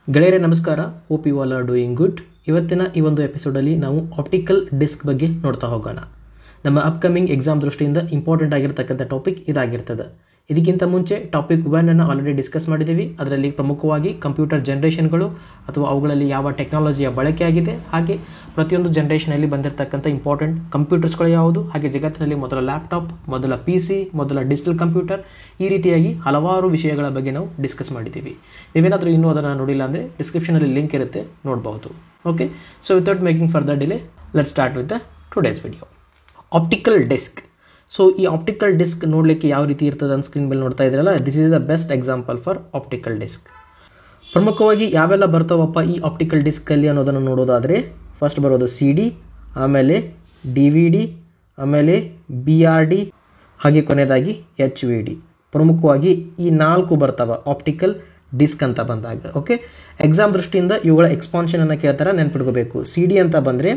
ಗೆಳೆಯರೇ ನಮಸ್ಕಾರ. Hope you all are doing good. ಇವತ್ತಿನ ಈ ಒಂದು ಎಪಿಸೋಡಲ್ಲಿ ನಾವು ಆಪ್ಟಿಕಲ್ ಡಿಸ್ಕ್ ಬಗ್ಗೆ ನೋಡ್ತಾ ಹೋಗೋಣ. ನಮ್ಮ ಅಪ್ಕಮಿಂಗ್ ಎಕ್ಸಾಮ್ ದೃಷ್ಟಿಯಿಂದ ಇಂಪಾರ್ಟೆಂಟ್ ಆಗಿರ್ತಕ್ಕಂಥ ಟಾಪಿಕ್ ಇದಾಗಿರ್ತದೆ. ಇದಕ್ಕಿಂತ ಮುಂಚೆ ಟಾಪಿಕ್ 1 ಅನ್ನು ಆಲ್ರೆಡಿ ಡಿಸ್ಕಸ್ ಮಾಡಿದ್ದೀವಿ. ಅದರಲ್ಲಿ ಪ್ರಮುಖವಾಗಿ ಕಂಪ್ಯೂಟರ್ ಜನ್ರೇಷನ್ಗಳು ಅಥವಾ ಅವುಗಳಲ್ಲಿ ಯಾವ ಟೆಕ್ನಾಲಜಿಯ ಬಳಕೆ ಆಗಿದೆ, ಹಾಗೆ ಪ್ರತಿಯೊಂದು ಜನ್ರೇಷನಲ್ಲಿ ಬಂದಿರತಕ್ಕಂಥ ಇಂಪಾರ್ಟೆಂಟ್ ಕಂಪ್ಯೂಟರ್ಸ್ಗಳು ಯಾವುದು, ಹಾಗೆ ಜಗತ್ತಿನಲ್ಲಿ ಮೊದಲ ಲ್ಯಾಪ್ಟಾಪ್, ಮೊದಲ PC, ಮೊದಲ ಡಿಜಿಟಲ್ ಕಂಪ್ಯೂಟರ್, ಈ ರೀತಿಯಾಗಿ ಹಲವಾರು ವಿಷಯಗಳ ಬಗ್ಗೆ ನಾವು ಡಿಸ್ಕಸ್ ಮಾಡಿದ್ದೀವಿ. ನೀವೇನಾದರೂ ಇನ್ನೂ ಅದನ್ನು ನೋಡಿಲ್ಲ ಅಂದರೆ ಡಿಸ್ಕ್ರಿಪ್ಷನಲ್ಲಿ ಲಿಂಕ್ ಇರುತ್ತೆ, ನೋಡ್ಬೋದು. Okay, so without making further delay let start with the today's video. Optical disc. So ಈ ಆಪ್ಟಿಕಲ್ ಡಿಸ್ಕ್ ನೋಡಲಿಕ್ಕೆ ಯಾವ ರೀತಿ ಇರ್ತದೆ ಅಂತ ಸ್ಕ್ರೀನ್ ಮೇಲೆ ನೋಡ್ತಾ ಇದ್ದೀರಲ್ಲ, this is the best example for optical disc. ಪ್ರಮುಖವಾಗಿ ಯಾವೆಲ್ಲ ಬರ್ತಾವಪ್ಪ ಈ ಆಪ್ಟಿಕಲ್ ಡಿಸ್ಕಲ್ಲಿ ಅನ್ನೋದನ್ನು ನೋಡೋದಾದರೆ, ಫಸ್ಟ್ ಬರೋದು CD, ಆಮೇಲೆ DVD, ಆಮೇಲೆ BRD, ಹಾಗೆ ಕೊನೆಯದಾಗಿ HVD. ಪ್ರಮುಖವಾಗಿ ಈ 4 ಬರ್ತಾವೆ ಆಪ್ಟಿಕಲ್ ಡಿಸ್ಕ್ ಅಂತ ಬಂದಾಗ. ಓಕೆ, ಎಕ್ಸಾಮ್ ದೃಷ್ಟಿಯಿಂದ ಇವುಗಳ ಎಕ್ಸ್ಪಾನ್ಷನನ್ನು ಕೇಳ್ತಾರೆ, ನೆನ್ಪಿಟ್ಕೋಬೇಕು. CD ಅಂತ ಬಂದರೆ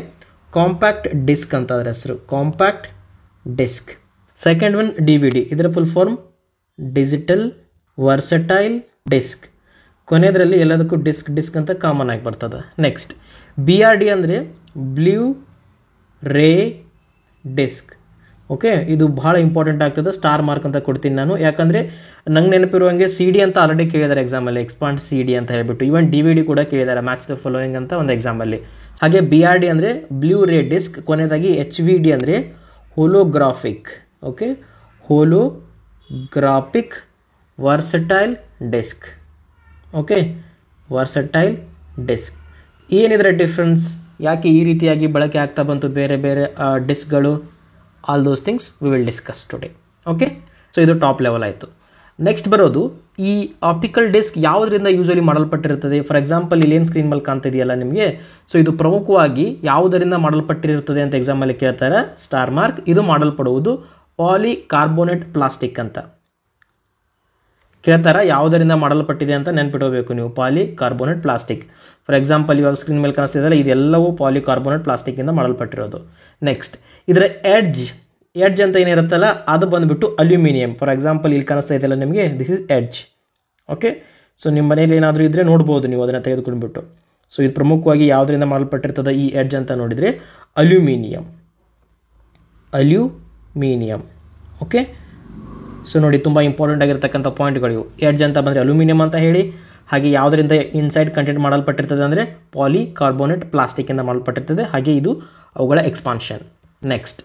ಕಾಂಪ್ಯಾಕ್ಟ್ ಡಿಸ್ಕ್ ಅಂತ ಅದರ ಹೆಸರು, compact disc. Second one DVD, ಇದರ full form digital versatile disc. ಕೊನೆಯದರಲ್ಲಿ ಎಲ್ಲದಕ್ಕೂ ಡಿಸ್ಕ್ ಅಂತ ಕಾಮನ್ ಆಗಿ ಬರ್ತದೆ. ನೆಕ್ಸ್ಟ್ BRD ಅಂದರೆ ಬ್ಲೂ ರೇ ಡಿಸ್ಕ್. ಓಕೆ, ಇದು ಭಾಳ ಇಂಪಾರ್ಟೆಂಟ್ ಆಗ್ತದೆ. ಸ್ಟಾರ್ ಮಾರ್ಕ್ ಅಂತ ಕೊಡ್ತೀನಿ ನಾನು, ಯಾಕಂದರೆ ನಂಗೆ ನೆನಪಿರುವಂಗೆ CD ಅಂತ ಆಲ್ರೆಡಿ ಕೇಳಿದ್ದಾರೆ ಎಕ್ಸಾಮಲ್ಲಿ, ಎಕ್ಸ್ಪಾಂಡ್ CD ಅಂತ ಹೇಳಿಬಿಟ್ಟು. ಈವನ್ DVD ಕೂಡ ಕೇಳಿದ್ದಾರೆ, ಮ್ಯಾಚ್ ದ ಫಾಲೋಯಿಂಗ್ ಅಂತ ಒಂದು ಎಕ್ಸಾಮಲ್ಲಿ. ಹಾಗೆ BRD ಅಂದರೆ ಬ್ಲೂ ರೇ ಡಿಸ್ಕ್. ಕೊನೆಯದಾಗಿ HVD ಅಂದರೆ holographic. Okay, holographic versatile disc. Okay, versatile disc. ಏನಿದ್ರೆ ಡಿಫ್ರೆನ್ಸ್, ಯಾಕೆ ಈ ರೀತಿಯಾಗಿ ಬಳಕೆ ಆಗ್ತಾ ಬಂತು ಬೇರೆ ಬೇರೆ ಡಿಸ್ಕ್ಗಳು, all those things we will discuss today. Okay, so ಇದು ಟಾಪ್ ಲೆವೆಲ್ ಆಯಿತು. ನೆಕ್ಸ್ಟ್ ಬರೋದು ಈ ಆಪ್ಟಿಕಲ್ ಡಿಸ್ಕ್ ಯಾವುದರಿಂದ ಯೂಶಲಿ ಮಾಡಲ್ಪಟ್ಟಿರುತ್ತದೆ. ಫಾರ್ ಎಕ್ಸಾಂಪಲ್ ಇಲ್ಲೇನು ಸ್ಕ್ರೀನ್ ಮೇಲೆ ಕಾಣ್ತಿದೆಯಲ್ಲ ನಿಮಗೆ, ಸೊ ಇದು ಪ್ರಮುಖವಾಗಿ ಯಾವುದರಿಂದ ಮಾಡಲ್ಪಟ್ಟಿರುತ್ತದೆ ಅಂತ ಎಕ್ಸಾಮಲ್ಲಿ ಕೇಳ್ತಾರೆ, ಸ್ಟಾರ್ ಮಾರ್ಕ್. ಇದು ಮಾಡಲ್ಪಡುವುದು ಪಾಲಿಕಾರ್ಬೋನೇಟ್ ಪ್ಲಾಸ್ಟಿಕ್ ಅಂತ ಕೇಳ್ತಾರೆ. ಯಾವುದರಿಂದ ಮಾಡಲ್ಪಟ್ಟಿದೆ ಅಂತ ನೆನ್ಪಿಡಬೇಕು ನೀವು, ಪಾಲಿಕಾರ್ಬೋನೇಟ್ ಪ್ಲಾಸ್ಟಿಕ್. ಫಾರ್ ಎಕ್ಸಾಂಪಲ್ ಇವಾಗ ಸ್ಕ್ರೀನ್ ಮೇಲೆ ಕಾಣಿಸ್ತಿದೆಯಲ್ಲ, ಇದೆಲ್ಲವೂ ಪಾಲಿಕಾರ್ಬೋನೇಟ್ ಪ್ಲಾಸ್ಟಿಕ್ಕಿಂದ ಮಾಡಲ್ಪಟ್ಟಿರೋದು. ನೆಕ್ಸ್ಟ್ ಇದರ ಎಡ್ಜ್ ಅಂತ ಏನಿರುತ್ತಲ್ಲ, ಅದು ಬಂದುಬಿಟ್ಟು ಅಲ್ಯೂಮಿನಿಯಂ. ಫಾರ್ ಎಕ್ಸಾಂಪಲ್ ಇಲ್ಲಿ ಕಾಣಿಸ್ತಾ ಇದೆಯಲ್ಲ ನಿಮಗೆ, this is edge. Okay, so ನಿಮ್ಮ ಮನೇಲಿ ಏನಾದರೂ ಇದ್ದರೆ ನೋಡ್ಬೋದು ನೀವು ಅದನ್ನು ತೆಗೆದುಕೊಂಡ್ಬಿಟ್ಟು. ಸೊ ಇದು ಪ್ರಮುಖವಾಗಿ ಯಾವುದರಿಂದ ಮಾಡಲ್ಪಟ್ಟಿರ್ತದೆ ಈ ಎಡ್ಜ್ ಅಂತ ನೋಡಿದರೆ ಅಲ್ಯೂಮಿನಿಯಂ. ಓಕೆ, ಸೊ ನೋಡಿ ತುಂಬ ಇಂಪಾರ್ಟೆಂಟ್ ಆಗಿರ್ತಕ್ಕಂಥ ಪಾಯಿಂಟ್ಗಳಿವು. ಎಡ್ಜ್ ಅಂತ ಬಂದರೆ ಅಲ್ಯೂಮಿನಿಯಂ ಅಂತ ಹೇಳಿ, ಹಾಗೆ ಯಾವುದರಿಂದ ಇನ್ಸೈಡ್ ಕಂಟೆಂಟ್ ಮಾಡಲ್ಪಟ್ಟಿರ್ತದೆ ಅಂದರೆ ಪಾಲಿಕಾರ್ಬೋನೇಟ್ ಪ್ಲಾಸ್ಟಿಕ್ಕಿಂದ ಮಾಡಲ್ಪಟ್ಟಿರ್ತದೆ. ಹಾಗೆ ಇದು ಅವುಗಳ ಎಕ್ಸ್ಪಾನ್ಷನ್. ನೆಕ್ಸ್ಟ್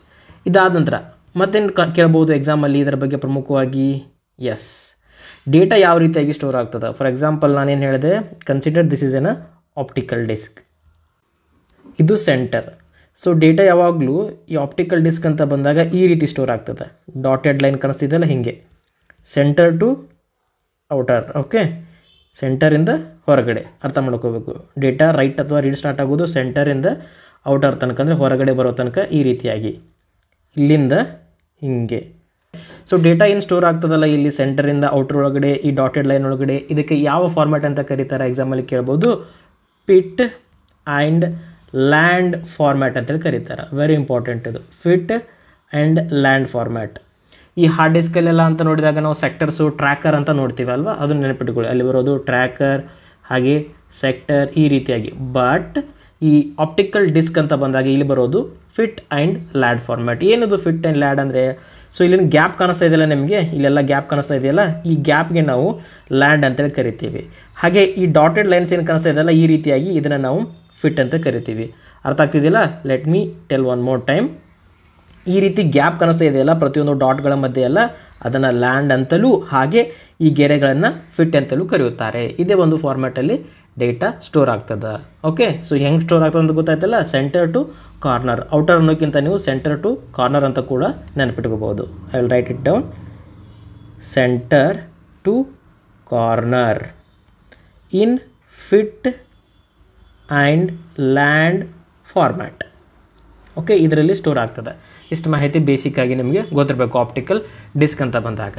ಇದಾದ ನಂತರ ಮತ್ತೇನು ಕೇಳ್ಬೋದು ಎಕ್ಸಾಮಲ್ಲಿ ಇದರ ಬಗ್ಗೆ ಪ್ರಮುಖವಾಗಿ, ಎಸ್, ಡೇಟಾ ಯಾವ ರೀತಿಯಾಗಿ ಸ್ಟೋರ್ ಆಗ್ತದೆ. ಫಾರ್ ಎಕ್ಸಾಂಪಲ್ ನಾನೇನು ಹೇಳಿದೆ, consider this is an optical disc. ಇದು ಸೆಂಟರ್. ಸೊ ಡೇಟಾ ಯಾವಾಗಲೂ ಈ ಆಪ್ಟಿಕಲ್ ಡಿಸ್ಕ್ ಅಂತ ಬಂದಾಗ ಈ ರೀತಿ ಸ್ಟೋರ್ ಆಗ್ತದೆ. ಡಾಟೆಡ್ ಲೈನ್ ಕಾಣಿಸ್ತಿದೆಯಲ್ಲ ಹಿಂಗೆ, ಸೆಂಟರ್ ಟು ಔಟರ್. ಓಕೆ, ಸೆಂಟರಿಂದ ಹೊರಗಡೆ ಅರ್ಥ ಮಾಡ್ಕೋಬೇಕು. ಡೇಟಾ ರೈಟ್ ಅಥವಾ ರೀಡ್ ಸ್ಟಾರ್ಟ್ ಆಗೋದು ಸೆಂಟರಿಂದ ಔಟರ್ ತನಕ, ಅಂದರೆ ಹೊರಗಡೆ ಬರೋ ತನಕ ಈ ರೀತಿಯಾಗಿ, ಇಲ್ಲಿಂದ ಹಿಂಗೆ. ಸೊ ಡೇಟಾ ಏನು ಸ್ಟೋರ್ ಆಗ್ತದಲ್ಲ ಇಲ್ಲಿ ಸೆಂಟರಿಂದ ಔಟರ್ ಒಳಗಡೆ, ಈ ಡಾಟೆಡ್ ಲೈನ್ ಒಳಗಡೆ, ಇದಕ್ಕೆ ಯಾವ ಫಾರ್ಮ್ಯಾಟ್ ಅಂತ ಕರೀತಾರೆ ಎಕ್ಸಾಮಲ್ಲಿ ಕೇಳ್ಬೋದು, ಫಿಟ್ ಆ್ಯಂಡ್ ಲ್ಯಾಂಡ್ ಫಾರ್ಮ್ಯಾಟ್ ಅಂತೇಳಿ ಕರೀತಾರೆ. ವೆರಿ ಇಂಪಾರ್ಟೆಂಟ್ ಇದು, ಫಿಟ್ ಆ್ಯಂಡ್ ಲ್ಯಾಂಡ್ ಫಾರ್ಮ್ಯಾಟ್. ಈ ಹಾರ್ಡ್ ಡಿಸ್ಕಲ್ಲೆಲ್ಲ ಅಂತ ನೋಡಿದಾಗ ನಾವು ಸೆಕ್ಟರ್ಸು, ಟ್ರ್ಯಾಕರ್ ಅಂತ ನೋಡ್ತೀವಿ ಅಲ್ವಾ, ಅದನ್ನು ನೆನಪಿಟ್ಕೊಳ್ಳಿ. ಅಲ್ಲಿ ಬರೋದು ಟ್ರ್ಯಾಕರ್, ಹಾಗೆ ಸೆಕ್ಟರ್, ಈ ರೀತಿಯಾಗಿ. ಬಟ್ ಈ ಆಪ್ಟಿಕಲ್ ಡಿಸ್ಕ್ ಅಂತ ಬಂದಾಗ ಇಲ್ಲಿ ಬರೋದು ಫಿಟ್ ಆ್ಯಂಡ್ ಲ್ಯಾಂಡ್ ಫಾರ್ಮ್ಯಾಟ್. ಏನದು ಫಿಟ್ ಆ್ಯಂಡ್ ಲ್ಯಾಂಡ್ ಅಂದರೆ, ಸೊ ಇಲ್ಲಿನ ಗ್ಯಾಪ್ ಕಾಣಿಸ್ತಾ ಇದೆಯಲ್ಲ ನಿಮಗೆ, ಇಲ್ಲೆಲ್ಲ ಗ್ಯಾಪ್ ಕಾಣಿಸ್ತಾ ಇದೆಯಲ್ಲ, ಈ ಗ್ಯಾಪ್ಗೆ ನಾವು ಲ್ಯಾಂಡ್ ಅಂತೇಳಿ ಕರಿತೀವಿ. ಹಾಗೆ ಈ ಡಾಟೆಡ್ ಲೈನ್ಸ್ ಏನು ಕಾಣಿಸ್ತಾ ಇದೆಯಲ್ಲ, ಈ ರೀತಿಯಾಗಿ ಇದನ್ನು ನಾವು ಫಿಟ್ ಅಂತ ಕರಿತೀವಿ. ಅರ್ಥ ಆಗ್ತಿದೆಯಲ್ಲ? Let me tell one more time. ಈ ರೀತಿ ಗ್ಯಾಪ್ ಕಾಣಿಸ್ತಾ ಇದೆಯಲ್ಲ ಪ್ರತಿಯೊಂದು ಡಾಟ್ಗಳ ಮಧ್ಯೆ ಎಲ್ಲ, ಅದನ್ನು ಲ್ಯಾಂಡ್ ಅಂತಲೂ, ಹಾಗೆ ಈ ಗೆರೆಗಳನ್ನು ಫಿಟ್ ಅಂತಲೂ ಕರೆಯುತ್ತಾರೆ. ಇದೇ ಒಂದು ಫಾರ್ಮ್ಯಾಟಲ್ಲಿ ಡೇಟಾ ಸ್ಟೋರ್ ಆಗ್ತದೆ. ಓಕೆ, ಸೊ ಹೆಂಗೆ ಸ್ಟೋರ್ ಆಗ್ತದೆ ಅಂತ ಗೊತ್ತಾಯ್ತಲ್ಲ, ಸೆಂಟರ್ ಟು ಕಾರ್ನರ್. ಔಟರ್ ಅನ್ನೋಕ್ಕಿಂತ ನೀವು ಸೆಂಟರ್ ಟು ಕಾರ್ನರ್ ಅಂತ ಕೂಡ ನೆನಪಿಟ್ಕೋಬಹುದು. I will write it down, centre to corner in fit and land format. Okay, ಇದರಲ್ಲಿ ಸ್ಟೋರ್ ಆಗ್ತದೆ. ಇಷ್ಟು ಮಾಹಿತಿ ಬೇಸಿಕ್ ಆಗಿ ನಿಮಗೆ ಗೊತ್ತಿರಬೇಕು ಆಪ್ಟಿಕಲ್ ಡಿಸ್ಕ್ ಅಂತ ಬಂದಾಗ.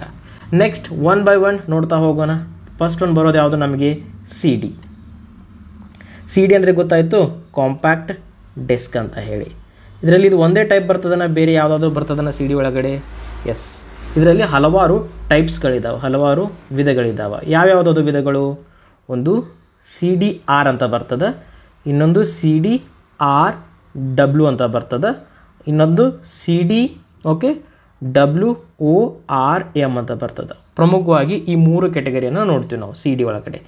ನೆಕ್ಸ್ಟ್ ಒನ್ ಬೈ ಒನ್ ನೋಡ್ತಾ ಹೋಗೋಣ. ಫಸ್ಟ್ ಒಂದು ಬರೋದು ಯಾವುದು ನಮಗೆ, CD ಅಂದರೆ ಗೊತ್ತಾಯಿತು, ಕಾಂಪ್ಯಾಕ್ಟ್ ಡಿಸ್ಕ್ ಅಂತ ಹೇಳಿ. ಇದರಲ್ಲಿ ಇದು ಒಂದೇ ಟೈಪ್ ಬರ್ತದನ, ಬೇರೆ ಯಾವುದಾದ್ರೂ ಬರ್ತದನ CD ಒಳಗಡೆ? ಎಸ್, ಇದರಲ್ಲಿ ಹಲವಾರು ಟೈಪ್ಸ್ಗಳಿದ್ದಾವೆ, ಹಲವಾರು ವಿಧಗಳಿದ್ದಾವೆ. ಯಾವ್ಯಾವುದಾದ್ರು ವಿಧಗಳು? ಒಂದು CDR ಅಂತ ಬರ್ತದೆ, ಇನ್ನೊಂದು CDRW ಅಂತ ಬರ್ತದೆ, ಇನ್ನೊಂದು CD ಓಕೆ WORM ಅಂತ ಬರ್ತದೆ. ಪ್ರಮುಖವಾಗಿ ಈ 3 ಕ್ಯಾಟಗರಿಯನ್ನು ನೋಡ್ತೀವಿ ನಾವು CD ಒಳಗಡೆ.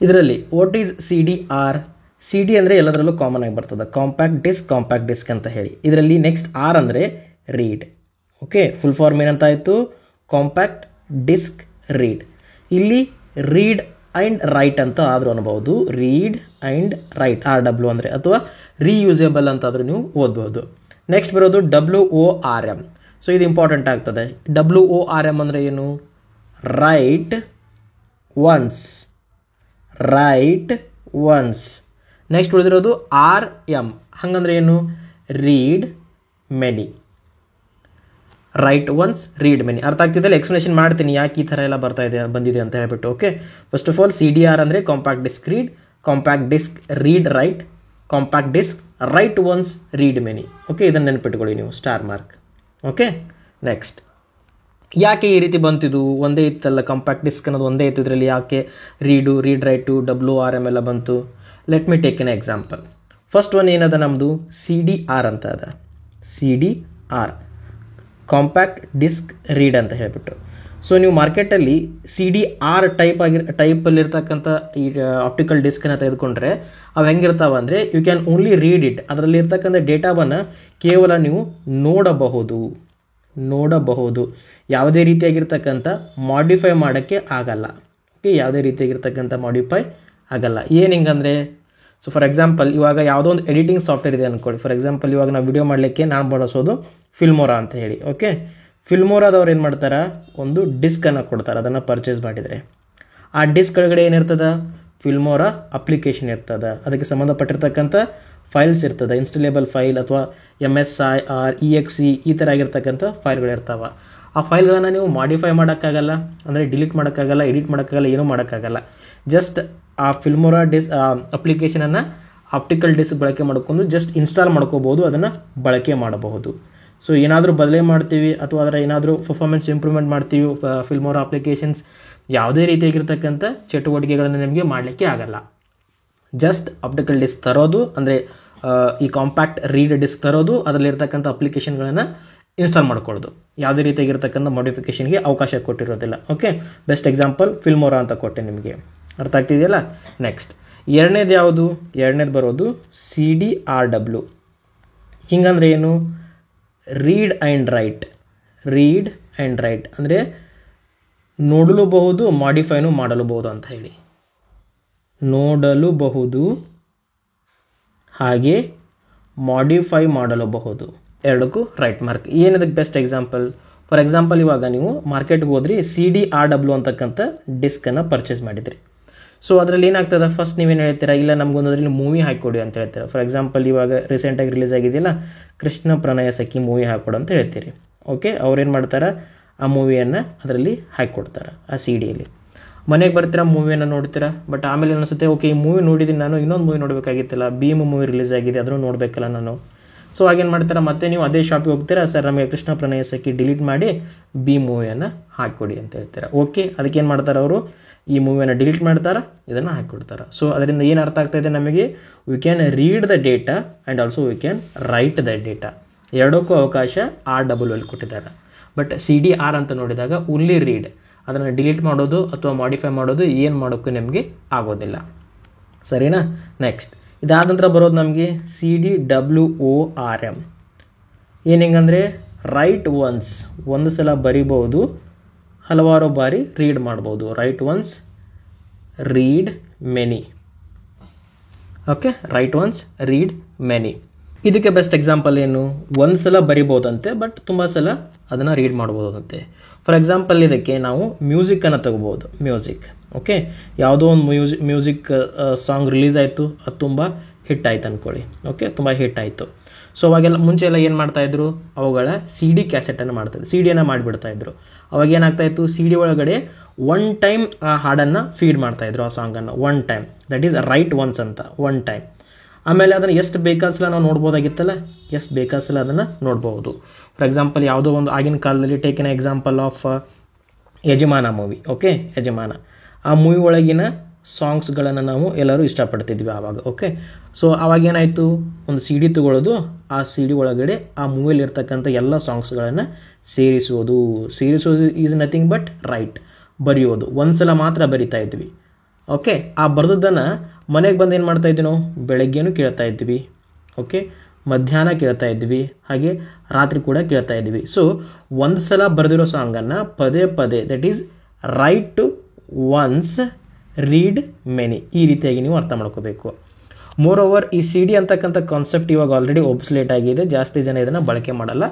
ಇದರಲ್ಲಿ ವಾಟ್ ಈಸ್ CDR? CD ಅಂದರೆ ಎಲ್ಲದರಲ್ಲೂ ಕಾಮನ್ ಆಗಿ ಬರ್ತದೆ, ಕಾಂಪ್ಯಾಕ್ಟ್ ಡಿಸ್ಕ್ ಅಂತ ಹೇಳಿ. ಇದರಲ್ಲಿ ನೆಕ್ಸ್ಟ್ R ಅಂದರೆ ರೀಡ್. ಓಕೆ, ಫುಲ್ ಫಾರ್ಮ್ ಏನಂತ ಆಯಿತು? Compact disc read. ಇಲ್ಲಿ ರೀಡ್ ಆ್ಯಂಡ್ ರೈಟ್ ಅಂತ ಆದರೂ ಅನ್ಬೋದು, ರೀಡ್ ಆ್ಯಂಡ್ ರೈಟ್ RW ಅಂದರೆ, ಅಥವಾ ರೀಯೂಸೇಬಲ್ ಅಂತಾದರೂ ನೀವು ಓದ್ಬೋದು. ನೆಕ್ಸ್ಟ್ ಬರೋದು WORM. ಸೊ ಇದು ಇಂಪಾರ್ಟೆಂಟ್ ಆಗ್ತದೆ. WORM ಅಂದರೆ ಏನು? Write once. ನೆಕ್ಸ್ಟ್ ಉಳಿದಿರೋದು RM. ಹಂಗಂದ್ರೆ ಏನು? Read many. Write once, read many. ಅರ್ಥ ಆಗ್ತಿದ್ದಲ್ಲ? ಎಕ್ಸ್ಪ್ಲನೇಷನ್ ಮಾಡ್ತೀನಿ ಯಾಕೆ ಈ ಥರ ಎಲ್ಲ ಬಂದಿದೆ ಅಂತ ಹೇಳ್ಬಿಟ್ಟು. Okay, first of all CDR ಅಂದರೆ compact disc read, compact disc read write, compact disc write once, read many. Okay, ಇದನ್ನು ನೆನ್ಪಿಟ್ಕೊಳ್ಳಿ ನೀವು, ಸ್ಟಾರ್ ಮಾರ್ಕ್. ಓಕೆ, ನೆಕ್ಸ್ಟ್ ಯಾಕೆ ಈ ರೀತಿ ಬಂತಿದ್ದು? ಒಂದೇ ಇತ್ತಲ್ಲ, ಕಾಂಪ್ಯಾಕ್ಟ್ ಡಿಸ್ಕ್ ಅನ್ನೋದು ಒಂದೇ ಇತ್ತು, ಇದರಲ್ಲಿ ಯಾಕೆ ರೀಡ್ ರೈಟು WRM ಎಲ್ಲ ಬಂತು? Let me take an example. First one ಏನದ ನಮ್ಮದು? CDR ಅಂತ ಅದ. CDR ಕಾಂಪ್ಯಾಕ್ಟ್ ಡಿಸ್ಕ್ ರೀಡ್ ಅಂತ ಹೇಳ್ಬಿಟ್ಟು. ಸೊ ನೀವು ಮಾರ್ಕೆಟಲ್ಲಿ CDR ಟೈಪಲ್ಲಿರ್ತಕ್ಕಂಥ ಈ ಆಪ್ಟಿಕಲ್ ಡಿಸ್ಕನ್ನು ತೆಗೆದುಕೊಂಡ್ರೆ ಅವು ಹೆಂಗಿರ್ತಾವೆ ಅಂದರೆ, you can only read it. ಅದರಲ್ಲಿ ಇರ್ತಕ್ಕಂಥ ಡೇಟಾವನ್ನು ಕೇವಲ ನೀವು ನೋಡಬಹುದು. ಯಾವುದೇ ರೀತಿಯಾಗಿರ್ತಕ್ಕಂಥ ಮಾಡಿಫೈ ಮಾಡೋಕ್ಕೆ ಆಗಲ್ಲ. ಓಕೆ, ಯಾವುದೇ ರೀತಿಯಾಗಿರ್ತಕ್ಕಂಥ ಮಾಡಿಫೈ ಆಗಲ್ಲ. ಏನು ಹಿಂಗಂದರೆ, ಸೊ ಫಾರ್ ಎಕ್ಸಾಂಪಲ್ ಇವಾಗ ಯಾವುದೋ ಒಂದು ಎಡಿಟಿಂಗ್ ಸಾಫ್ಟ್ವೇರ್ ಇದೆ ಅಂದ್ಕೊಳ್ಳಿ. ಫಾರ್ ಎಕ್ಸಾಂಪಲ್ ಇವಾಗ ನಾವು ವಿಡಿಯೋ ಮಾಡಲಿಕ್ಕೆ ನಾನು ಬಳಸೋದು ಫಿಲ್ಮೋರಾ ಅಂತ ಹೇಳಿ. ಓಕೆ, ಫಿಲ್ಮೋರಾದವ್ರು ಏನು ಮಾಡ್ತಾರೆ? ಒಂದು ಡಿಸ್ಕನ್ನು ಕೊಡ್ತಾರೆ, ಅದನ್ನು ಪರ್ಚೇಸ್ ಮಾಡಿದರೆ. ಆ ಡಿಸ್ಕ್ ಒಳಗಡೆ ಏನಿರ್ತದೆ? ಫಿಲ್ಮೋರಾ ಅಪ್ಲಿಕೇಶನ್ ಇರ್ತದೆ, ಅದಕ್ಕೆ ಸಂಬಂಧಪಟ್ಟಿರ್ತಕ್ಕಂಥ ಫೈಲ್ಸ್ ಇರ್ತದೆ, ಇನ್ಸ್ಟಾಲೇಬಲ್ ಫೈಲ್ ಅಥವಾ MSIR EXE ಈ ಥರ ಆಗಿರ್ತಕ್ಕಂಥ ಫೈಲ್ಗಳಿರ್ತಾವೆ. ಆ ಫೈಲ್ಗಳನ್ನು ನೀವು ಮಾಡಿಫೈ ಮಾಡೋಕ್ಕಾಗಲ್ಲ, ಅಂದರೆ ಡಿಲೀಟ್ ಮಾಡೋಕ್ಕಾಗಲ್ಲ, ಎಡಿಟ್ ಮಾಡೋಕ್ಕಾಗಲ್ಲ, ಏನೂ ಮಾಡೋಕ್ಕಾಗಲ್ಲ. ಜಸ್ಟ್ ಆ ಫಿಲ್ಮೋರಾ ಅಪ್ಲಿಕೇಶನನ್ನು ಆಪ್ಟಿಕಲ್ ಡಿಸ್ಕ್ ಬಳಕೆ ಮಾಡ್ಕೊಂಡು ಜಸ್ಟ್ ಇನ್ಸ್ಟಾಲ್ ಮಾಡ್ಕೋಬೋದು, ಅದನ್ನು ಬಳಕೆ ಮಾಡಬಹುದು. ಸೊ ಏನಾದರೂ ಬದಲೇ ಮಾಡ್ತೀವಿ ಅಥವಾ ಅದರ ಏನಾದರೂ ಪರ್ಫಾರ್ಮೆನ್ಸ್ ಇಂಪ್ರೂವ್ಮೆಂಟ್ ಮಾಡ್ತೀವಿ ಫಿಲ್ಮೋರಾ ಅಪ್ಲಿಕೇಶನ್ಸ್, ಯಾವುದೇ ರೀತಿಯಾಗಿರ್ತಕ್ಕಂಥ ಚಟುವಟಿಕೆಗಳನ್ನು ನಿಮಗೆ ಮಾಡಲಿಕ್ಕೆ ಆಗಲ್ಲ. ಜಸ್ಟ್ ಆಪ್ಟಿಕಲ್ ಡಿಸ್ಕ್ ತರೋದು, ಅಂದರೆ ಈ ಕಾಂಪ್ಯಾಕ್ಟ್ ರೀಡ್ ಡಿಸ್ಕ್ ತರೋದು, ಅದರಲ್ಲಿರ್ತಕ್ಕಂಥ ಅಪ್ಲಿಕೇಶನ್ಗಳನ್ನು ಇನ್ಸ್ಟಾಲ್ ಮಾಡ್ಕೊಳ್ಳೋದು. ಯಾವುದೇ ರೀತಿಯಾಗಿರ್ತಕ್ಕಂಥ ಮಾಡಿಫಿಕೇಷನ್ಗೆ ಅವಕಾಶ ಕೊಟ್ಟಿರೋದಿಲ್ಲ. ಓಕೆ, ಬೆಸ್ಟ್ ಎಕ್ಸಾಂಪಲ್ ಫಿಲ್ಮೋರಾ ಅಂತ ಕೊಟ್ಟೆ ನಿಮಗೆ. ಅರ್ಥ ಆಗ್ತಿದೆಯಲ್ಲ? ನೆಕ್ಸ್ಟ್ ಎರಡನೇದು ಯಾವುದು? ಎರಡನೇದು ಬರೋದು CDRW. ಹಿಂಗಂದ್ರೆ ಏನು? ರೀಡ್ ಆ್ಯಂಡ್ ರೈಟ್ ಅಂದರೆ ನೋಡಲೂಬಹುದು, ಮಾಡಿಫೈನು ಮಾಡಲೂಬಹುದು ಅಂತ ಹೇಳಿ. ನೋಡಲೂಬಹುದು ಹಾಗೆ ಮಾಡಿಫೈ ಮಾಡಲೂಬಹುದು, ಎರಡಕ್ಕೂ ರೈಟ್ ಮಾರ್ಕ್. ಏನದಕ್ಕೆ ಬೆಸ್ಟ್ ಎಕ್ಸಾಂಪಲ್? ಫಾರ್ ಎಕ್ಸಾಂಪಲ್ ಇವಾಗ ನೀವು ಮಾರ್ಕೆಟ್ಗೆ ಹೋದ್ರಿ, CDRW ಅಂತಕ್ಕಂಥ ಡಿಸ್ಕನ್ನು ಪರ್ಚೇಸ್ ಮಾಡಿದ್ರಿ. ಸೊ ಅದರಲ್ಲಿ ಏನಾಗ್ತದೆ? ಫಸ್ಟ್ ನೀವೇನು ಹೇಳ್ತೀರಾ? ಇಲ್ಲ ನಮಗೊಂದು ಅದರಲ್ಲಿ ಮೂವಿ ಹಾಕಿಕೊಡಿ ಅಂತ ಹೇಳ್ತೀರಾ. ಫಾರ್ ಎಕ್ಸಾಂಪಲ್ ಇವಾಗ ರೀಸೆಂಟಾಗಿ ರಿಲೀಸ್ ಆಗಿದೆಯಲ್ಲ ಕೃಷ್ಣ ಪ್ರಣಯ ಸಖಿ ಮೂವಿ ಹಾಕ್ಕೊಡು ಅಂತ ಹೇಳ್ತೀರಿ. ಓಕೆ, ಅವ್ರೇನು ಮಾಡ್ತಾರೆ? ಆ ಮೂವಿಯನ್ನು ಅದರಲ್ಲಿ ಹಾಕಿಕೊಡ್ತಾರೆ, ಆ CDಯಲ್ಲಿ. ಮನೆಗೆ ಬರ್ತೀರಾ, ಮೂವಿಯನ್ನು ನೋಡ್ತೀರಾ, ಬಟ್ ಆಮೇಲೆ ಅನಿಸುತ್ತೆ ಓಕೆ ಈ ಮೂವಿ ನೋಡಿದ್ದೀನಿ ನಾನು, ಇನ್ನೊಂದು ಮೂವಿ ನೋಡಬೇಕಾಗಿತ್ತಲ್ಲ, ಭೀಮ್ ಮೂವಿ ರಿಲೀಸ್ ಆಗಿದೆ, ಅದನ್ನು ನೋಡಬೇಕಲ್ಲ ನಾನು. ಸೊ ಹಾಗೇನು ಮಾಡ್ತಾರೆ? ಮತ್ತೆ ನೀವು ಅದೇ ಶಾಪಿಗೆ ಹೋಗ್ತೀರಾ, ಸರ್ ನಮಗೆ ಕೃಷ್ಣ ಪ್ರಣಯ ಸಖಿ ಡಿಲೀಟ್ ಮಾಡಿ ಭೀಮ್ ಮೂವಿಯನ್ನು ಹಾಕಿಕೊಡಿ ಅಂತ ಹೇಳ್ತೀರಾ. ಓಕೆ, ಅದಕ್ಕೇನು ಮಾಡ್ತಾರೆ ಅವರು? ಈ ಮೂವಿಯನ್ನು ಡಿಲೀಟ್ ಮಾಡ್ತಾರೆ, ಇದನ್ನು ಹಾಕಿಕೊಡ್ತಾರೆ. ಸೊ ಅದರಿಂದ ಏನು ಅರ್ಥ ಆಗ್ತಾ ಇದೆ ನಮಗೆ? We can read the data and also we can write the data. ಎರಡಕ್ಕೂ ಅವಕಾಶ RWL ಕೊಟ್ಟಿದ್ದಾರೆ. ಬಟ್ CDR ಅಂತ ನೋಡಿದಾಗ ಓನ್ಲಿ ರೀಡ್, ಅದನ್ನು ಡಿಲೀಟ್ ಮಾಡೋದು ಅಥವಾ ಮಾಡಿಫೈ ಮಾಡೋದು ಏನು ಮಾಡೋಕ್ಕೂ ನಿಮಗೆ ಆಗೋದಿಲ್ಲ. ಸರಿನಾ? ನೆಕ್ಸ್ಟ್ ಇದಾದ ನಂತರ ಬರೋದು ನಮಗೆ CDWORM. ಏನು ಹೆಂಗಂದರೆ ರೈಟ್ ಒನ್ಸ್, ಒಂದು ಸಲ ಬರಿಬೋದು, ಹಲವಾರು ಬಾರಿ ರೀಡ್ ಮಾಡ್ಬೋದು. Right once, read many. Okay, right once, read many. ಇದಕ್ಕೆ ಬೆಸ್ಟ್ ಎಕ್ಸಾಂಪಲ್ ಏನು? ಒಂದು ಸಲ ಬರಿಬೋದಂತೆ, ಬಟ್ ತುಂಬ ಸಲ ಅದನ್ನು ರೀಡ್ ಮಾಡ್ಬೋದಂತೆ. ಫಾರ್ ಎಕ್ಸಾಂಪಲ್ ಇದಕ್ಕೆ ನಾವು ಮ್ಯೂಸಿಕ್ಕನ್ನು ತಗೋಬೋದು. ಮ್ಯೂಸಿಕ್, ಓಕೆ, ಯಾವುದೋ ಒಂದು ಮ್ಯೂಸಿಕ್ ಸಾಂಗ್ ರಿಲೀಸ್ ಆಯಿತು, ಅದು ತುಂಬ ಹಿಟ್ ಆಯ್ತು ಅಂದ್ಕೊಳ್ಳಿ. ಓಕೆ, ತುಂಬ ಹಿಟ್ ಆಯಿತು. ಸೊ ಅವಾಗೆಲ್ಲ ಮುಂಚೆ ಎಲ್ಲ ಏನು ಮಾಡ್ತಾಯಿದ್ರು? ಅವುಗಳ CD ಕ್ಯಾಸೆಟನ್ನು ಮಾಡ್ತಾಯಿದ್ರು, CDಯನ್ನು ಮಾಡಿಬಿಡ್ತಾಯಿದ್ರು. ಅವಾಗ ಏನಾಗ್ತಾಯಿತ್ತು? CD ಒಳಗಡೆ ಒನ್ ಟೈಮ್ ಆ ಹಾಡನ್ನು ಫೀಡ್ ಮಾಡ್ತಾಯಿದ್ರು, ಆ ಸಾಂಗನ್ನು one time. That is right once ಅಂತ, ಒನ್ ಟೈಮ್. ಆಮೇಲೆ ಅದನ್ನು ಎಷ್ಟು ಬೇಕಾದ ನಾವು ನೋಡ್ಬೋದಾಗಿತ್ತಲ್ಲ, ಎಷ್ಟು ಬೇಕಾದ ಅದನ್ನು ನೋಡ್ಬೋದು. ಫಾರ್ ಎಕ್ಸಾಂಪಲ್ ಯಾವುದೋ ಒಂದು ಆಗಿನ ಕಾಲದಲ್ಲಿ ಟೇಕ್ ಎನ್ ಎಕ್ಸಾಂಪಲ್ ಆಫ್ ಯಜಮಾನ ಮೂವಿ. ಓಕೆ, ಯಜಮಾನ ಆ ಮೂವಿ ಒಳಗಿನ ಸಾಂಗ್ಸ್ಗಳನ್ನು ನಾವು ಎಲ್ಲರೂ ಇಷ್ಟಪಡ್ತಿದ್ವಿ ಆವಾಗ. ಓಕೆ, ಸೊ ಆವಾಗ ಏನಾಯಿತು, ಒಂದು ಸಿ ಡಿ ತೊಗೊಳ್ಳೋದು, ಆ ಸಿ ಡಿ ಒಳಗಡೆ ಆ ಮೂವಿಯಲ್ಲಿ ಇರ್ತಕ್ಕಂಥ ಎಲ್ಲ ಸಾಂಗ್ಸ್ಗಳನ್ನು ಸೇರಿಸೋದು ಈಸ್ ನಥಿಂಗ್ ಬಟ್ ರೈಟ್, ಬರೆಯೋದು. ಒಂದು ಸಲ ಮಾತ್ರ ಬರಿತಾ ಇದ್ವಿ. ಓಕೆ, ಆ ಬರೆದದ್ದನ್ನು ಮನೆಗೆ ಬಂದು ಏನು ಮಾಡ್ತಾಯಿದ್ವಿ ನಾವು, ಬೆಳಗ್ಗೆನೂ ಕೇಳ್ತಾ ಇದ್ವಿ. ಓಕೆ, ಮಧ್ಯಾಹ್ನ ಕೇಳ್ತಾ ಇದ್ವಿ, ಹಾಗೆ ರಾತ್ರಿ ಕೂಡ ಕೇಳ್ತಾ ಇದ್ವಿ. ಸೊ ಒಂದು ಸಲ ಬರೆದಿರೋ ಸಾಂಗನ್ನು ಪದೇ ಪದೇ, that is write to once, read many, ಈ ರೀತಿಯಾಗಿ ನೀವು ಅರ್ಥ ಮಾಡ್ಕೋಬೇಕು. ಮೋರ್ ಓವರ್ ಈ ಸಿ ಡಿ ಅಂತಕ್ಕಂಥ ಕಾನ್ಸೆಪ್ಟ್ ಇವಾಗ ಆಲ್ರೆಡಿ ಒಬ್ಸ್ಲೇಟ್ ಆಗಿದೆ, ಜಾಸ್ತಿ ಜನ ಇದನ್ನು ಬಳಕೆ ಮಾಡಲ್ಲ.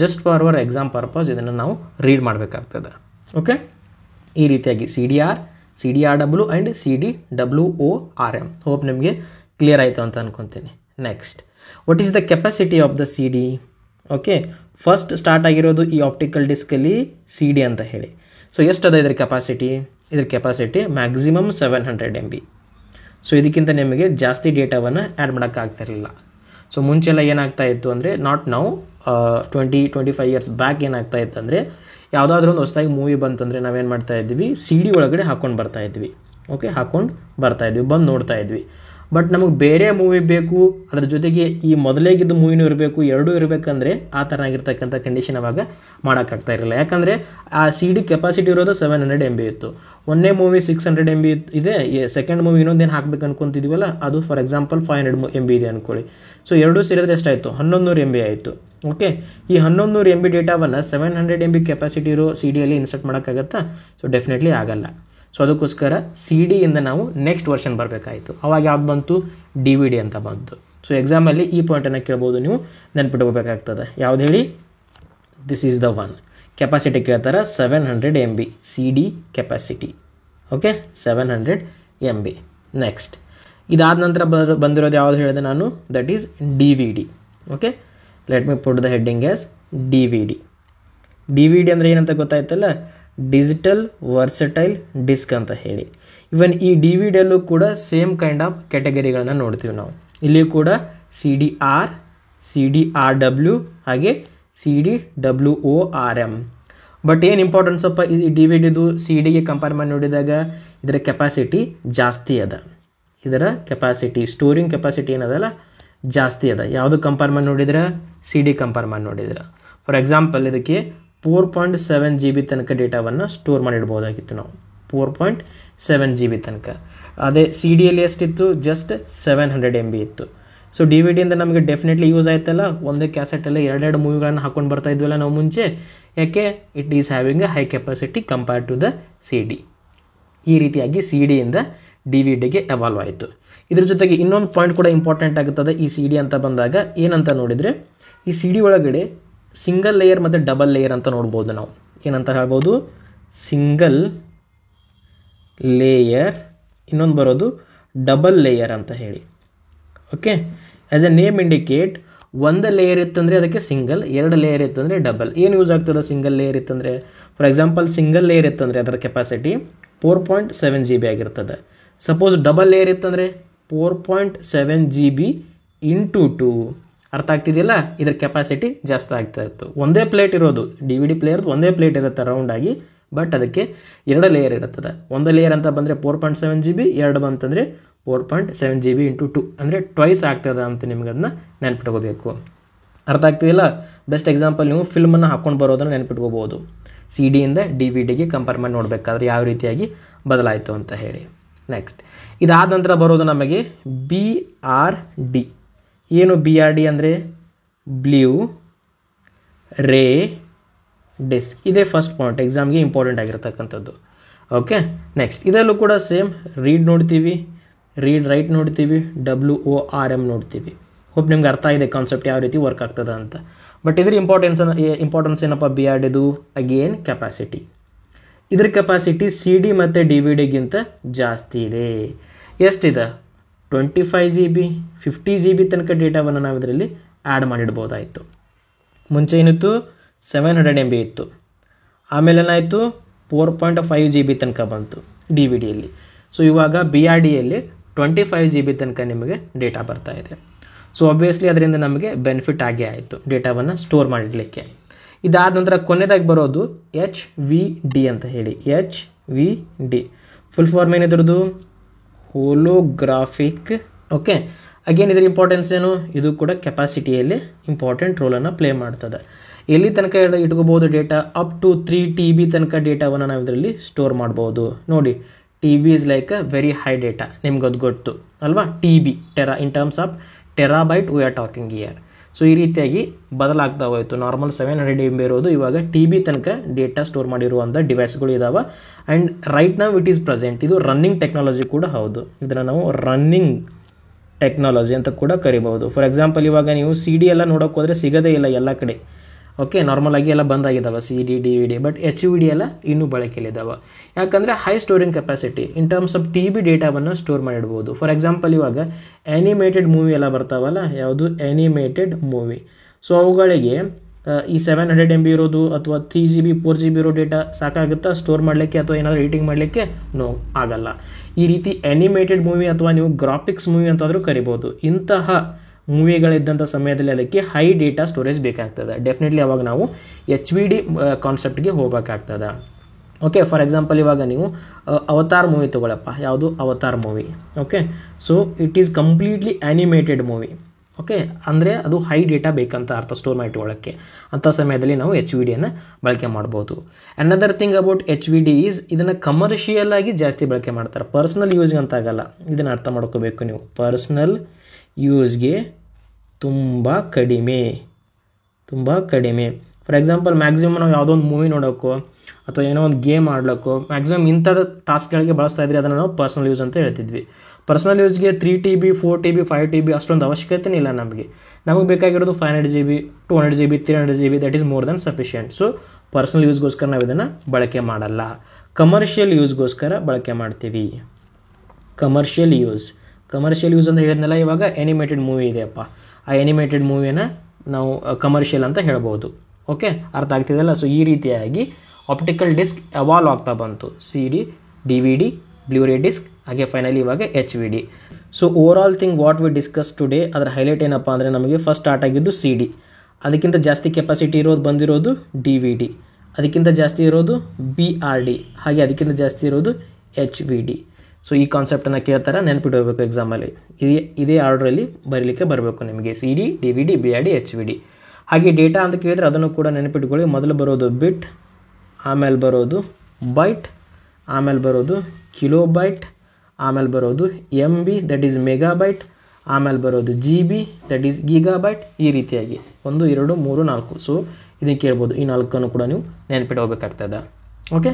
Just for our exam purpose ಇದನ್ನು ನಾವು ರೀಡ್ ಮಾಡಬೇಕಾಗ್ತದೆ. ಓಕೆ, ಈ ರೀತಿಯಾಗಿ CDRW ಆ್ಯಂಡ್ CDWORM. ಹೋಪ್ ನಿಮಗೆ ಕ್ಲಿಯರ್ ಆಯಿತು ಅಂತ ಅನ್ಕೊತೀನಿ. Next, what is the capacity of the C D? Okay, first start ಆಗಿರೋದು ಈ ಆಪ್ಟಿಕಲ್ ಡಿಸ್ಕಲ್ಲಿ ಸಿ ಡಿ ಅಂತ ಹೇಳಿ. ಸೊ ಎಷ್ಟದ ಇದ್ರ ಕೆಪಾಸಿಟಿ ಮ್ಯಾಕ್ಸಿಮಮ್ 700 MB. ಸೊ ಇದಕ್ಕಿಂತ ನಿಮಗೆ ಜಾಸ್ತಿ ಡೇಟಾವನ್ನು ಆ್ಯಡ್ ಮಾಡೋಕ್ಕಾಗ್ತಿರಲಿಲ್ಲ. ಸೊ ಮುಂಚೆಲ್ಲ ಏನಾಗ್ತಾ ಇತ್ತು ಅಂದರೆ, ನಾಟ್ ನಾವು 20-25 ಇಯರ್ಸ್ ಬ್ಯಾಕ್ ಏನಾಗ್ತಾ ಇತ್ತು ಅಂದರೆ, ಯಾವುದಾದ್ರೂ ಒಂದು ಹೊಸದಾಗಿ ಮೂವಿ ಬಂತಂದರೆ ನಾವೇನು ಮಾಡ್ತಾ ಇದ್ವಿ, ಸಿ ಡಿ ಒಳಗಡೆ ಹಾಕ್ಕೊಂಡು ಬರ್ತಾ ಇದ್ವಿ. ಓಕೆ, ಬಂದು ನೋಡ್ತಾ ಇದ್ವಿ. ಬಟ್ ನಮಗೆ ಬೇರೆ ಮೂವಿ ಬೇಕು, ಅದ್ರ ಜೊತೆಗೆ ಈ ಮೊದಲೇಗಿದ್ದ ಮೂವಿನೂ ಇರಬೇಕು, ಎರಡೂ ಇರಬೇಕಂದ್ರೆ ಆ ಥರ ಆಗಿರ್ತಕ್ಕಂಥ ಕಂಡೀಷನ್ ಅವಾಗ ಮಾಡೋಕ್ಕಾಗ್ತಾ ಇರಲಿಲ್ಲ. ಯಾಕಂದರೆ ಆ ಸಿ ಡಿ ಕೆಪಾಸಿಟಿ ಇರೋದು 700 MB ಇತ್ತು. ಒಂದೇ ಮೂವಿ 600 MB ಇದೆ, ಸೆಕೆಂಡ್ ಮೂವಿ ಇನ್ನೊಂದೇನು ಹಾಕ್ಬೇಕು ಅನ್ಕೊತಿದ್ವಲ್ಲ, ಅದು ಫಾರ್ ಎಕ್ಸಾಂಪಲ್ 500 MB ಇದೆ ಅಂದ್ಕೊಳ್ಳಿ. ಸೊ ಎರಡೂ ಸೇರಿದ್ರೆ ಎಷ್ಟಾಯಿತು, 1100 MB ಆಯಿತು. ಓಕೆ, ಈ 1100 MB ಡೇಟಾವನ್ನು 700 MB ಕೆಪಾಸಿಟಿ ಇರೋ ಸಿ ಡಿಯಲ್ಲಿ ಇನ್ಸರ್ಟ್ ಮಾಡೋಕ್ಕಾಗತ್ತಾ? ಸೊ ಡೆಫಿನೆಟ್ಲಿ ಆಗಲ್ಲ. ಸೊ ಅದಕ್ಕೋಸ್ಕರ ಸಿ ಡಿಯಿಂದ ನಾವು ನೆಕ್ಸ್ಟ್ ವರ್ಷನ್ ಬರಬೇಕಾಯಿತು. ಅವಾಗ ಯಾವ್ದು ಬಂತು, DVD ಅಂತ ಬಂತು. ಸೊ ಎಕ್ಸಾಮಲ್ಲಿ ಈ ಪಾಯಿಂಟನ್ನು ಕೇಳ್ಬೋದು, ನೀವು ನೆನ್ಪಿಟ್ಕೋಬೇಕಾಗ್ತದೆ. ಯಾವ್ದು ಹೇಳಿ, this is the one. Capacity ಕೇಳ್ತಾರೆ 700 MB C D capacity. Okay, 700 MB. Next, ಇದಾದ ನಂತರ ಬಂದಿರೋದು ಯಾವುದು ಹೇಳಿದೆ ನಾನು, that is DVD. Okay, let me put the heading as DVD. DVD ಅಂದರೆ ಏನಂತ ಗೊತ್ತಾಯ್ತಲ್ಲ, ಡಿಜಿಟಲ್ ವರ್ಸಟೈಲ್ ಡಿಸ್ಕ್ ಅಂತ ಹೇಳಿ. ಇವನ್ ಈ DVD ಕೂಡ ಸೇಮ್ ಕೈಂಡ್ ಆಫ್ ಕ್ಯಾಟಗರಿಗಳನ್ನ ನೋಡ್ತೀವಿ ನಾವು. ಇಲ್ಲಿ ಕೂಡ CDR, CDRW ಹಾಗೆ CDWORM. ಬಟ್ ಏನು ಇಂಪಾರ್ಟೆನ್ಸ್ ಅಪ್ಪ ಈ DVDದು ಸಿ ಡಿಗೆ ಕಂಪೇರ್ ಮಾಡಿ ನೋಡಿದಾಗ ಇದರ ಕೆಪಾಸಿಟಿ ಜಾಸ್ತಿ ಅದ. ಇದರ ಕೆಪಾಸಿಟಿ, ಸ್ಟೋರಿಂಗ್ ಕೆಪಾಸಿಟಿ ಏನದಲ್ಲ ಜಾಸ್ತಿ ಅದ. ಯಾವುದು ಕಂಪೇರ್ ಮಾಡಿ ನೋಡಿದ್ರೆ, ಸಿ ಡಿ ಕಂಪೇರ್ ಮಾಡಿ ನೋಡಿದ್ರೆ. ಫಾರ್ ಎಕ್ಸಾಂಪಲ್ ಇದಕ್ಕೆ 4.7 GB ತನಕ ಡೇಟಾವನ್ನು ಸ್ಟೋರ್ ಮಾಡಿಡ್ಬೋದಾಗಿತ್ತು ನಾವು, 4.7 GB ತನಕ. ಅದೇ ಸಿ ಡಿಯಲ್ಲಿ ಎಷ್ಟಿತ್ತು, ಜಸ್ಟ್ 700 MB ಇತ್ತು. ಸೊ DVDಯಿಂದ ನಮಗೆ ಡೆಫಿನೆಟ್ಲಿ ಯೂಸ್ ಆಯ್ತಲ್ಲ, ಒಂದೇ ಕ್ಯಾಸೆಟಲ್ಲಿ ಎರಡೆರಡು ಮೂವಿಗಳನ್ನು ಹಾಕೊಂಡು ಬರ್ತಾ ಇದ್ವಲ್ಲ ನಾವು ಮುಂಚೆ. ಯಾಕೆ, it is having a high capacity compared to the C D. ಈ ರೀತಿಯಾಗಿ ಸಿ ಡಿಯಿಂದ DVDಗೆ ಎವಾಲ್ವ್ ಆಯಿತು. ಇದ್ರ ಜೊತೆಗೆ ಇನ್ನೊಂದು ಪಾಯಿಂಟ್ ಕೂಡ ಇಂಪಾರ್ಟೆಂಟ್ ಆಗುತ್ತದೆ ಈ ಸಿ ಡಿ ಅಂತ ಬಂದಾಗ. ಏನಂತ ನೋಡಿದರೆ, ಈ ಸಿ ಡಿ ಒಳಗಡೆ ಸಿಂಗಲ್ ಲೇಯರ್ ಮತ್ತು ಡಬಲ್ ಲೇಯರ್ ಅಂತ ನೋಡ್ಬೋದು ನಾವು. ಏನಂತ ಹೇಳ್ಬೋದು, ಸಿಂಗಲ್ ಲೇಯರ್, ಇನ್ನೊಂದು ಬರೋದು ಡಬಲ್ ಲೇಯರ್ ಅಂತ ಹೇಳಿ. Okay, as A name indicate, ಒಂದು ಲೇಯರ್ ಇತ್ತಂದರೆ ಅದಕ್ಕೆ ಸಿಂಗಲ್, ಎರಡು ಲೇಯರ್ ಇತ್ತಂದರೆ ಡಬಲ್. ಏನು ಯೂಸ್ ಆಗ್ತದೆ ಸಿಂಗಲ್ ಲೇಯರ್ ಇತ್ತಂದರೆ? ಫಾರ್ ಎಕ್ಸಾಂಪಲ್ ಸಿಂಗಲ್ ಲೇಯರ್ ಇತ್ತಂದರೆ ಅದರ ಕೆಪಾಸಿಟಿ 4.7 GB ಆಗಿರ್ತದೆ. ಸಪೋಸ್ ಡಬಲ್ ಲೇಯರ್ ಇತ್ತಂದರೆ 4.7 GB ಇಂಟು 2. ಅರ್ಥ ಆಗ್ತಿದೆಯಲ್ಲ, ಇದ್ರ ಕೆಪಾಸಿಟಿ ಜಾಸ್ತಿ ಆಗ್ತಾ ಇತ್ತು. ಒಂದೇ ಪ್ಲೇಟ್ ಇರೋದು, DVD ಪ್ಲೇಯರ್ದು ಒಂದೇ ಪ್ಲೇಟ್ ಇರುತ್ತೆ ರೌಂಡಾಗಿ, ಬಟ್ ಅದಕ್ಕೆ ಎರಡು ಲೇಯರ್ ಇರುತ್ತದೆ. ಒಂದು ಲೇಯರ್ ಅಂತ ಬಂದರೆ 4.7 GB, ಎರಡು ಬಂತಂದರೆ 4.7 GB ಇಂಟು 2 ಅಂದರೆ ಟ್ವೈಸ್ ಆಗ್ತದೆ ಅಂತ ನಿಮ್ಗೆ ಅದನ್ನ ನೆನ್ಪಿಟ್ಕೋಬೇಕು. ಅರ್ಥ ಆಗ್ತಿದೆಯಲ್ಲ? ಬೆಸ್ಟ್ ಎಕ್ಸಾಂಪಲ್, ನೀವು ಫಿಲ್ಮನ್ನು ಹಾಕ್ಕೊಂಡು ಬರೋದನ್ನು ನೆನ್ಪಿಟ್ಕೋಬೋದು. ಸಿ ಡಿಯಿಂದ DVDಗೆ ಕಂಪೇರ್ ಮಾಡಿ ನೋಡಬೇಕಾದ್ರೆ ಯಾವ ರೀತಿಯಾಗಿ ಬದಲಾಯಿತು ಅಂತ ಹೇಳಿ. ನೆಕ್ಸ್ಟ್, ಇದಾದ ನಂತರ ಬರೋದು ನಮಗೆ BRD. ಏನು BRD ಅಂದರೆ, ಬ್ಲೂ ರೇ ಡಿಸ್ಕ್. ಇದೇ ಫಸ್ಟ್ ಪಾಯಿಂಟ್, ಎಕ್ಸಾಮ್ಗೆ ಇಂಪಾರ್ಟೆಂಟ್ ಆಗಿರ್ತಕ್ಕಂಥದ್ದು. ಓಕೆ, ನೆಕ್ಸ್ಟ್ ಇದರಲ್ಲೂ ಕೂಡ ಸೇಮ್ ರೀಡ್ ನೋಡ್ತೀವಿ, ರೀಡ್ ರೈಟ್ ನೋಡ್ತೀವಿ, WORM ನೋಡ್ತೀವಿ. ಹೋಪ್ ನಿಮ್ಗೆ ಅರ್ಥ ಇದೆ ಕಾನ್ಸೆಪ್ಟ್ ಯಾವ ರೀತಿ ವರ್ಕ್ ಆಗ್ತದೆ ಅಂತ. ಬಟ್ ಇದ್ರ ಇಂಪಾರ್ಟೆನ್ಸ್ ಏನಪ್ಪ BRDದು, ಅಗೇನ್ ಕೆಪಾಸಿಟಿ. ಇದ್ರ ಕೆಪಾಸಿಟಿ ಸಿ ಡಿ ಮತ್ತು DVDಗಿಂತ ಜಾಸ್ತಿ ಇದೆ. ಎಷ್ಟಿದೆ? 25 GB, 50 GB ತನಕ ಡೇಟಾವನ್ನು ನಾವು ಇದರಲ್ಲಿ ಆ್ಯಡ್ ಮಾಡಿಡ್ಬೋದಾಯಿತು. ಮುಂಚೆ ಏನಿತ್ತು, 700 MB ಇತ್ತು. ಆಮೇಲೆ ಏನಾಯಿತು, 4.5 GB ತನಕ ಬಂತು DVDಯಲ್ಲಿ. ಸೊ ಇವಾಗ BRDಯಲ್ಲಿ 25 GB ತನಕ ನಿಮಗೆ ಡೇಟಾ ಬರ್ತಾ ಇದೆ. ಸೊ ಆಬ್ವಿಯಸ್ಲಿ ಅದರಿಂದ ನಮಗೆ ಬೆನಿಫಿಟ್ ಆಗೇ ಆಯಿತು, ಡೇಟಾವನ್ನು ಸ್ಟೋರ್ ಮಾಡಿಡಲಿಕ್ಕೆ. ಇದಾದ ನಂತರ ಕೊನೆಯದಾಗಿ ಬರೋದು HVD ಅಂತ ಹೇಳಿ. HVD ಫುಲ್ ಫಾರ್ಮ್ ಏನಿದ್ರದ್ದು, ಹೋಲೋಗ್ರಾಫಿಕ್. ಓಕೆ, ಅಗೇನ್ ಇದರ ಇಂಪಾರ್ಟೆನ್ಸ್ ಏನು, ಇದು ಕೂಡ ಕೆಪಾಸಿಟಿಯಲ್ಲಿ ಇಂಪಾರ್ಟೆಂಟ್ ರೋಲನ್ನು ಪ್ಲೇ ಮಾಡ್ತದೆ. ಎಲ್ಲಿ ತನಕ ಇಟ್ಕೋಬಹುದು ಡೇಟಾ, ಅಪ್ ಟು 3 TB ತನಕ ಡೇಟಾವನ್ನು ನಾವು ಇದರಲ್ಲಿ ಸ್ಟೋರ್ ಮಾಡ್ಬೋದು. ನೋಡಿ, TB is like a very high data, ನಿಮ್ಗೆ ಅದು ಗೊತ್ತು ಅಲ್ವಾ. TB Terra, in terms of terabyte we are talking year. So ಈ ರೀತಿಯಾಗಿ ಬದಲಾಗ್ತಾ ಹೋಯಿತು. ನಾರ್ಮಲ್ 700 MB ಇರೋದು ಇವಾಗ TB ತನಕ ಡೇಟಾ ಸ್ಟೋರ್ ಮಾಡಿರುವಂಥ ಡಿವೈಸ್ಗಳು ಇದಾವೆ. And right now it is present. ಇದು ರನ್ನಿಂಗ್ ಟೆಕ್ನಾಲಜಿ ಕೂಡ ಹೌದು. ಇದನ್ನು ನಾವು ರನ್ನಿಂಗ್ ಟೆಕ್ನಾಲಜಿ ಅಂತ ಕೂಡ ಕರಿಬಹುದು. ಫಾರ್ ಎಕ್ಸಾಂಪಲ್, ಇವಾಗ ನೀವು CD ಎಲ್ಲ ನೋಡೋಕೆ ಹೋದರೆ ಸಿಗೋದೇ ಇಲ್ಲ ಎಲ್ಲ ಕಡೆ. ಓಕೆ, ನಾರ್ಮಲ್ ಆಗಿ ಎಲ್ಲ ಬಂದಾಗಿದ್ದಾವೆ CD, DVD. ಬಟ್ HVD ಎಲ್ಲ ಇನ್ನೂ ಬಳಕೆಯಲ್ಲಿದ್ದಾವೆ. ಯಾಕಂದರೆ high storing capacity in terms of TB ಡೇಟಾವನ್ನು ಸ್ಟೋರ್ ಮಾಡಿಡ್ಬೋದು. ಫಾರ್ ಎಕ್ಸಾಂಪಲ್, ಇವಾಗ ಆ್ಯನಿಮೇಟೆಡ್ ಮೂವಿ ಎಲ್ಲ ಬರ್ತಾವಲ್ಲ, ಯಾವುದು ಆ್ಯನಿಮೇಟೆಡ್ ಮೂವಿ. ಸೊ ಅವುಗಳಿಗೆ ಈ 700 MB ಇರೋದು ಅಥವಾ 3 GB 4 GB ಇರೋ ಡೇಟಾ ಸಾಕಾಗುತ್ತಾ ಸ್ಟೋರ್ ಮಾಡಲಿಕ್ಕೆ ಅಥವಾ ಏನಾದರೂ ಎಡಿಟಿಂಗ್ ಮಾಡಲಿಕ್ಕೆ? ನೋ, ಆಗಲ್ಲ. ಈ ರೀತಿ ಆ್ಯನಿಮೇಟೆಡ್ ಮೂವಿ ಅಥವಾ ನೀವು ಗ್ರಾಫಿಕ್ಸ್ ಮೂವಿ ಅಂತಾದರೂ ಕರಿಬೋದು. ಇಂತಹ ಮೂವಿಗಳಿದ್ದಂಥ ಸಮಯದಲ್ಲಿ ಅದಕ್ಕೆ ಹೈ ಡೇಟಾ ಸ್ಟೋರೇಜ್ ಬೇಕಾಗ್ತದೆ. ಡೆಫಿನೆಟ್ಲಿ ಅವಾಗ ನಾವು HVD ಕಾನ್ಸೆಪ್ಟ್ಗೆ ಹೋಗಬೇಕಾಗ್ತದೆ. ಓಕೆ, ಫಾರ್ ಎಕ್ಸಾಂಪಲ್, ಇವಾಗ ನೀವು ಅವತಾರ್ ಮೂವಿ ತೊಗೊಳಪ್ಪ. ಯಾವುದು? Avatar movie. Okay, so it is completely animated movie. Okay, ಅಂದರೆ ಅದು ಹೈ ಡೇಟಾ ಬೇಕಂತ ಅರ್ಥ ಸ್ಟೋರ್ ಮಾಡಿಟ್ಕೊಳ್ಳೋಕ್ಕೆ. ಅಂಥ ಸಮಯದಲ್ಲಿ ನಾವು HVDಯನ್ನು ಬಳಕೆ ಮಾಡ್ಬೋದು. Another thing about HVD is ಇದನ್ನು ಕಮರ್ಷಿಯಲ್ ಆಗಿ ಜಾಸ್ತಿ ಬಳಕೆ ಮಾಡ್ತಾರೆ, ಪರ್ಸ್ನಲ್ ಯೂಸ್ಗೆ ಅಂತ ಆಗಲ್ಲ. ಇದನ್ನು ಅರ್ಥ ಮಾಡ್ಕೋಬೇಕು ನೀವು. ಪರ್ಸ್ನಲ್ ಯೂಸ್ಗೆ ತುಂಬ ಕಡಿಮೆ. ಫಾರ್ ಎಕ್ಸಾಂಪಲ್, ಮ್ಯಾಕ್ಸಿಮಮ್ ನಾವು ಯಾವುದೋ ಒಂದು ಮೂವಿ ನೋಡೋಕ್ಕೋ ಅಥವಾ ಏನೋ ಒಂದು ಗೇಮ್ ಆಡ್ಲಿಕ್ಕೋ ಮ್ಯಾಕ್ಸಿಮಮ್ ಇಂಥದ್ದು ಟಾಸ್ಕ್ಗಳಿಗೆ ಬಳಸ್ತಾ ಇದ್ರಿ, ಅದನ್ನು ನಾವು ಪರ್ಸ್ನಲ್ ಯೂಸ್ ಅಂತ ಹೇಳ್ತಿದ್ವಿ. ಪರ್ಸ್ನಲ್ ಯೂಸ್ಗೆ 3 TB 4 TB 5 TB ಅಷ್ಟೊಂದು ಅವಶ್ಯಕತೆ ಇಲ್ಲ ನಮಗೆ ಬೇಕಾಗಿರೋದು 500 GB 200 GB 300 GB. That is more than sufficient. So personal ಯೂಸ್ಗೋಸ್ಕರ ನಾವು ಇದನ್ನು ಬಳಕೆ ಮಾಡಲ್ಲ, ಕಮರ್ಷಿಯಲ್ ಯೂಸ್ಗೋಸ್ಕರ ಬಳಕೆ ಮಾಡ್ತೀವಿ. ಕಮರ್ಷಿಯಲ್ ಯೂಸ್ ಅಂತ ಹೇಳಿದ್ನಲ್ಲ, ಇವಾಗ ಆ್ಯನಿಮೇಟೆಡ್ ಮೂವಿ ಇದೆಯಪ್ಪ, ಆ ಆ್ಯನಿಮೇಟೆಡ್ ಮೂವಿನ ನಾವು ಕಮರ್ಷಿಯಲ್ ಅಂತ ಹೇಳ್ಬೋದು. ಓಕೆ, ಅರ್ಥ ಆಗ್ತಿದೆಯಲ್ಲ. ಸೊ ಈ ರೀತಿಯಾಗಿ ಆಪ್ಟಿಕಲ್ ಡಿಸ್ಕ್ ಎವಾಲ್ವ್ ಆಗ್ತಾ ಬಂತು. CD, DVD, ಬ್ಲೂರೇ ಡಿಸ್ಕ್, ಹಾಗೆ ಫೈನಲಿ ಇವಾಗ HVD. So over all thing what we discuss today, ಅದರ ಹೈಲೈಟ್ ಏನಪ್ಪ ಅಂದರೆ, ನಮಗೆ ಫಸ್ಟ್ ಸ್ಟಾರ್ಟ್ ಆಗಿದ್ದು CD, ಅದಕ್ಕಿಂತ ಜಾಸ್ತಿ ಕೆಪಾಸಿಟಿ ಬಂದಿರೋದು DVD, ಅದಕ್ಕಿಂತ ಜಾಸ್ತಿ ಇರೋದು BRD, ಹಾಗೆ ಅದಕ್ಕಿಂತ ಜಾಸ್ತಿ ಇರೋದು HVD. ಸೊ ಈ ಕಾನ್ಸೆಪ್ಟನ್ನು ಕೇಳ್ತಾರೆ, ನೆನಪಿಡಬೇಕು ಎಕ್ಸಾಮಲ್ಲಿ. ಇದೇ ಆರ್ಡ್ರಲ್ಲಿ ಬರೀಲಿಕ್ಕೆ ಬರಬೇಕು ನಿಮಗೆ. CD, DVD, BRD, HVD. ಹಾಗೆ ಡೇಟಾ ಅಂತ ಕೇಳಿದರೆ ಅದನ್ನು ಕೂಡ ನೆನಪಿಟ್ಕೊಳ್ಳಿ. ಮೊದಲು ಬರೋದು ಬಿಟ್, ಆಮೇಲೆ ಬರೋದು ಬೈಟ್, ಆಮೇಲೆ ಬರೋದು ಕಿಲೋಬೈಟ್, ಆಮೇಲೆ ಬರೋದು MB ದಟ್ ಈಸ್ ಮೆಗಾಬೈಟ್, ಆಮೇಲೆ ಬರೋದು GB ದಟ್ ಈಸ್ ಗೀಗಾಬೈಟ್. ಈ ರೀತಿಯಾಗಿ 1 2 3 4. ಸೊ ಇದನ್ನು ಕೇಳ್ಬೋದು. ಈ 4 ಕೂಡ ನೀವು ನೆನಪಿಟ್ಟು ಹೋಗಬೇಕಾಗ್ತದೆ. Okay,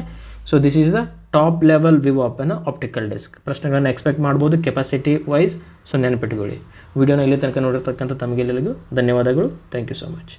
so this is the top level view of an optical disc. ಪ್ರಶ್ನೆಗಳನ್ನು ಎಕ್ಸ್ಪೆಕ್ಟ್ ಮಾಡ್ಬೋದು ಕೆಪಾಸಿಟಿ ವೈಸ್. ಸೊ ನೆನಪಿಟ್ಕೊಳ್ಳಿ. ವಿಡಿಯೋನ ಇಲ್ಲಿ ತನಕ ನೋಡಿರ್ತಕ್ಕಂಥ ತಮಗೆಲ್ಲರಿಗೂ ಧನ್ಯವಾದಗಳು. Thank you so much.